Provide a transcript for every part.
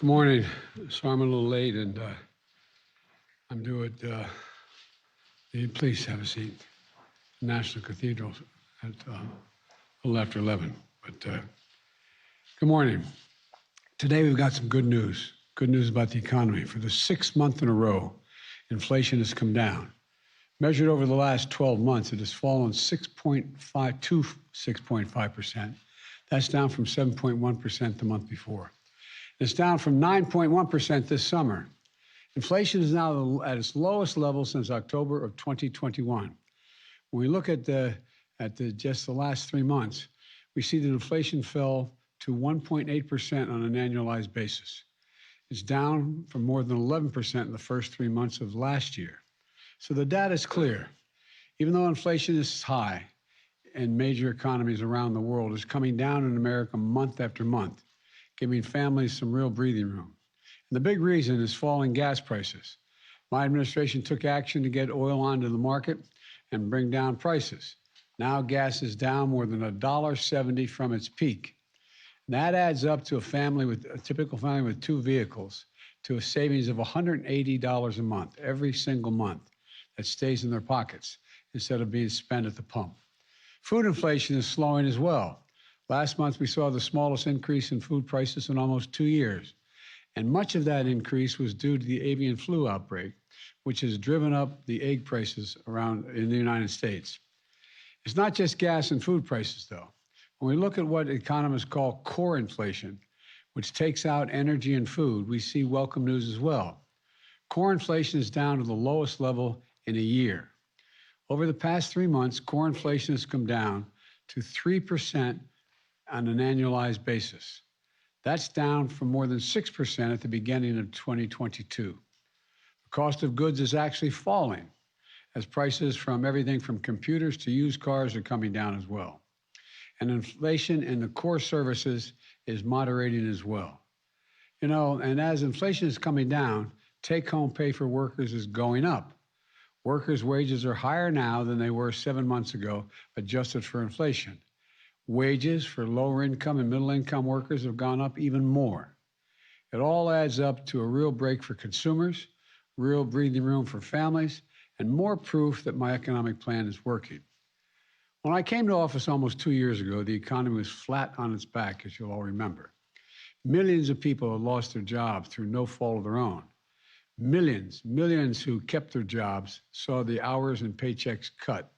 Good morning. Sorry I'm a little late, and I'm due at please have a seat. National Cathedral at a little after 11. But good morning. Today we've got some good news. Good news about the economy. For the sixth month in a row, inflation has come down. Measured over the last 12 months, it has fallen 6.5 to 6.5%. That's down from 7.1% the month before. It's down from 9.1% this summer. Inflation is now at its lowest level since October of 2021. When we look at just the last 3 months, we see that inflation fell to 1.8% on an annualized basis. It's down from more than 11% in the first 3 months of last year. So the data is clear. Even though inflation is high in major economies around the world, it's coming down in America month after month, giving families some real breathing room. And the big reason is falling gas prices. My administration took action to get oil onto the market and bring down prices. Now gas is down more than $1.70 from its peak. And that adds up to a typical family with 2 vehicles to a savings of $180 a month, every single month, that stays in their pockets instead of being spent at the pump. Food inflation is slowing as well. Last month, we saw the smallest increase in food prices in almost 2 years. And much of that increase was due to the avian flu outbreak, which has driven up the egg prices around in the United States. It's not just gas and food prices, though. When we look at what economists call core inflation, which takes out energy and food, we see welcome news as well. Core inflation is down to the lowest level in a year. Over the past 3 months, core inflation has come down to 3% on an annualized basis. That's down from more than 6% at the beginning of 2022. The cost of goods is actually falling as prices from everything from computers to used cars are coming down as well. And inflation in the core services is moderating as well. And as inflation is coming down, take-home pay for workers is going up. Workers' wages are higher now than they were 7 months ago, adjusted for inflation. Wages for lower income and middle income workers have gone up even more. It all adds up to a real break for consumers, real breathing room for families, and more proof that my economic plan is working. When I came to office almost 2 years ago, the economy was flat on its back, as you'll all remember. Millions of people had lost their jobs through no fault of their own. Millions who kept their jobs saw the hours and paychecks cut.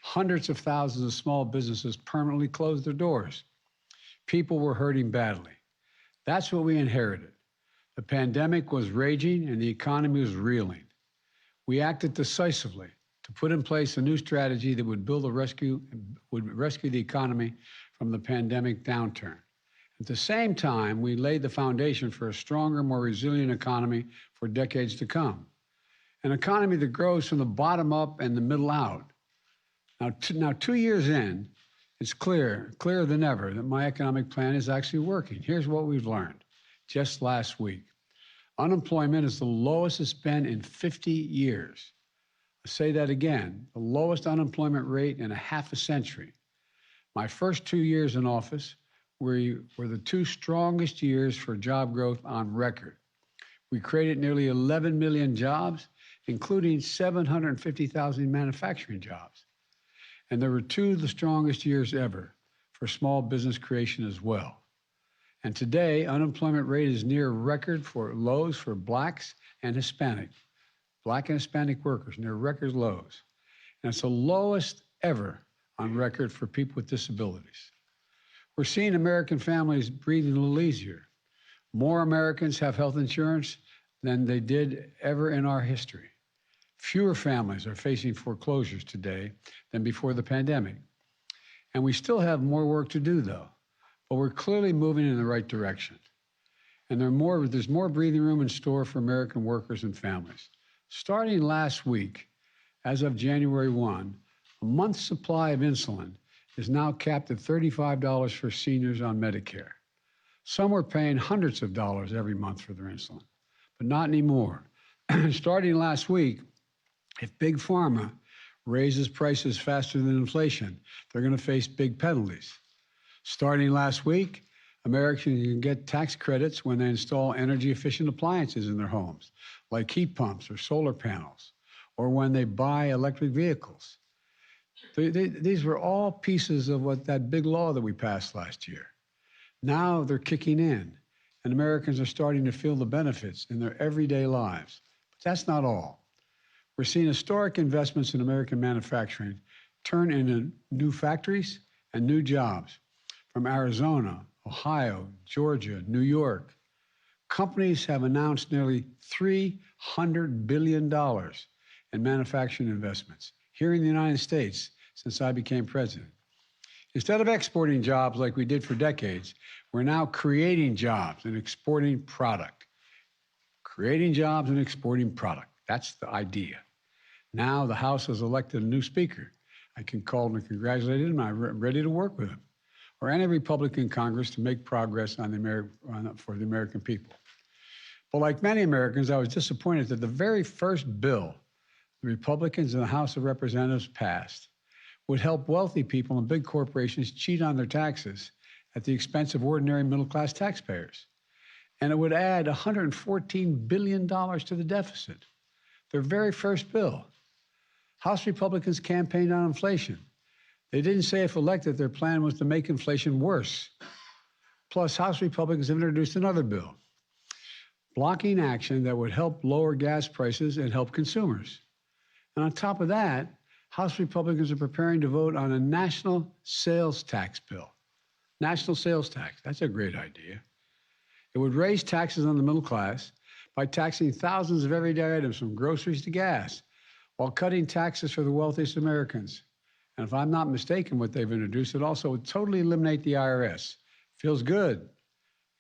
Hundreds of thousands of small businesses permanently closed their doors. People were hurting badly. That's what we inherited. The pandemic was raging and the economy was reeling. We acted decisively to put in place a new strategy that would rescue the economy from the pandemic downturn. At the same time, we laid the foundation for a stronger, more resilient economy for decades to come. An economy that grows from the bottom up and the middle out. Now, 2 years in, it's clearer than ever that my economic plan is actually working. Here's what we've learned just last week. Unemployment is the lowest it's been in 50 years. I'll say that again, the lowest unemployment rate in a half a century. My first 2 years in office were the 2 strongest years for job growth on record. We created nearly 11 million jobs, including 750,000 manufacturing jobs. And there were 2 of the strongest years ever for small business creation as well. And today, unemployment rate is near record lows for blacks and Hispanic. Black and Hispanic workers, near record lows. And it's the lowest ever on record for people with disabilities. We're seeing American families breathing a little easier. More Americans have health insurance than they did ever in our history. Fewer families are facing foreclosures today than before the pandemic. And we still have more work to do, though. But we're clearly moving in the right direction. And there's more breathing room in store for American workers and families. Starting last week, as of January 1, a month's supply of insulin is now capped at $35 for seniors on Medicare. Some were paying hundreds of dollars every month for their insulin, but not anymore. Starting last week, if Big Pharma raises prices faster than inflation, they're going to face big penalties. Starting last week, Americans can get tax credits when they install energy-efficient appliances in their homes, like heat pumps or solar panels, or when they buy electric vehicles. These were all pieces of that big law that we passed last year. Now they're kicking in, and Americans are starting to feel the benefits in their everyday lives. But that's not all. We're seeing historic investments in American manufacturing turn into new factories and new jobs from Arizona, Ohio, Georgia, New York. Companies have announced nearly $300 billion in manufacturing investments here in the United States since I became president. Instead of exporting jobs like we did for decades, we're now creating jobs and exporting product. Creating jobs and exporting product. That's the idea. Now the House has elected a new speaker. I can call him and congratulate him. I'm ready to work with him, or any Republican Congress, to make progress for the American people. But like many Americans, I was disappointed that the very first bill the Republicans in the House of Representatives passed would help wealthy people and big corporations cheat on their taxes at the expense of ordinary middle-class taxpayers. And it would add $114 billion to the deficit. Their very first bill. House Republicans campaigned on inflation. They didn't say if elected their plan was to make inflation worse. Plus, House Republicans have introduced another bill, blocking action that would help lower gas prices and help consumers. And on top of that, House Republicans are preparing to vote on a national sales tax bill. National sales tax, that's a great idea. It would raise taxes on the middle class by taxing thousands of everyday items from groceries to gas, while cutting taxes for the wealthiest Americans. And if I'm not mistaken, what they've introduced, it also would totally eliminate the IRS. Feels good,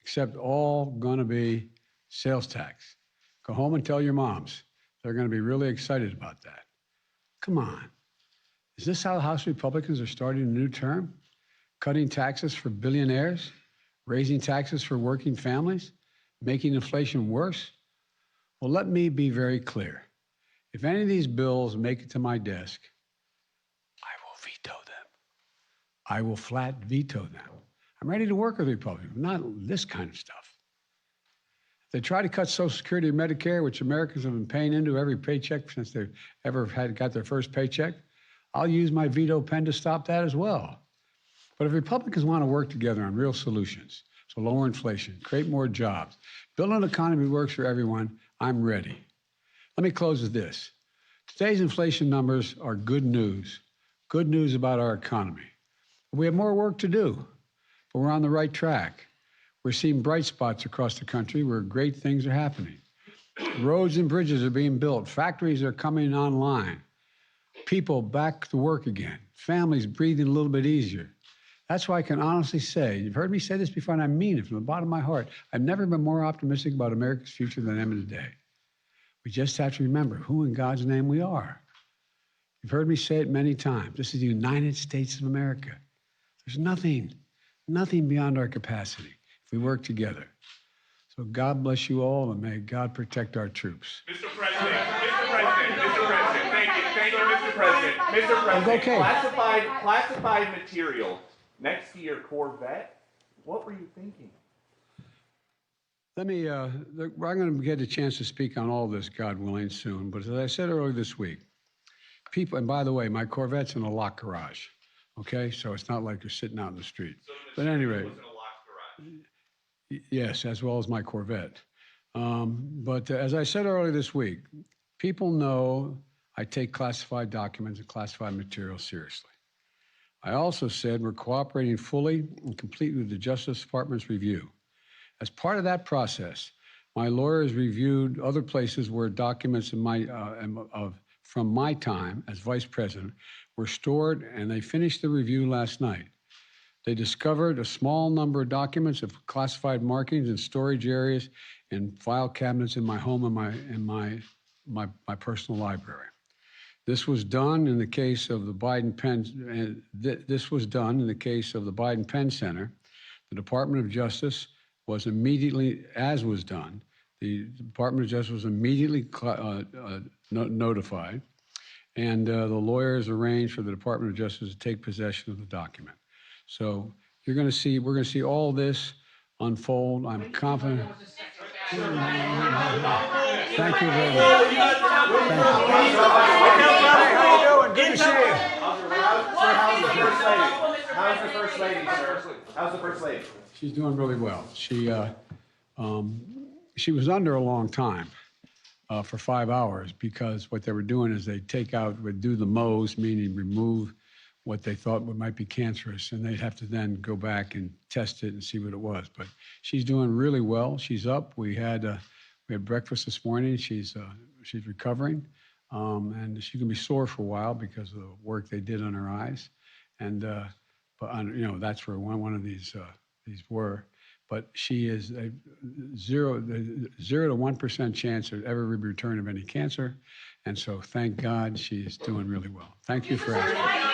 except all going to be sales tax. Go home and tell your moms. They're going to be really excited about that. Come on. Is this how House Republicans are starting a new term? Cutting taxes for billionaires? Raising taxes for working families? Making inflation worse? Well, let me be very clear. If any of these bills make it to my desk, I will veto them. I will flat veto them. I'm ready to work with Republicans, not this kind of stuff. If they try to cut Social Security and Medicare, which Americans have been paying into every paycheck since they've ever got their first paycheck, I'll use my veto pen to stop that as well. But if Republicans want to work together on real solutions, so lower inflation, create more jobs, build an economy that works for everyone, I'm ready. Let me close with this. Today's inflation numbers are good news about our economy. We have more work to do, but we're on the right track. We're seeing bright spots across the country where great things are happening. Roads and bridges are being built. Factories are coming online. People back to work again. Families breathing a little bit easier. That's why I can honestly say, you've heard me say this before, and I mean it from the bottom of my heart, I've never been more optimistic about America's future than I am today. We just have to remember who in God's name we are. You've heard me say it many times. This is the United States of America. There's nothing beyond our capacity if we work together. So God bless you all, and may God protect our troops. Mr. President, thank you, Mr. President. Mr. President, Okay. classified material next to your Corvette, what were you thinking? I'm going to get a chance to speak on all this, God willing, soon. But as I said earlier this week, people, and by the way, my Corvette's in a locked garage, okay? So it's not like you're sitting out in the street. So but anyway, was in a locked garage. Yes, as well as my Corvette. But as I said earlier this week, people know I take classified documents and classified material seriously. I also said we're cooperating fully and completely with the Justice Department's review. As part of that process, my lawyers reviewed other places where documents from my time as vice president were stored, and they finished the review last night. They discovered a small number of documents of classified markings in storage areas and file cabinets in my home and my personal library. This was done in the case of the Biden Penn. This was done in the case of the Biden Penn Center. The Department of Justice was immediately, as was done, the Department of Justice was immediately notified, and the lawyers arranged for the Department of Justice to take possession of the document. So we're going to see all this unfold. I'm confident. Thank you very much. How you doing? Good to see you. How's the first lady? How's the first lady, sir? How's the first lady? She's doing really well. She was under a long time for 5 hours because what they were doing is they would do the mows, meaning remove what they thought might be cancerous, and they'd have to then go back and test it and see what it was. But she's doing really well. She's up. We had breakfast this morning. She's recovering, and she's gonna be sore for a while because of the work they did on her eyes, and that's where one of these were. But she is a 0 to 1% chance of ever return of any cancer, and so thank God she's doing really well. Thank you for asking.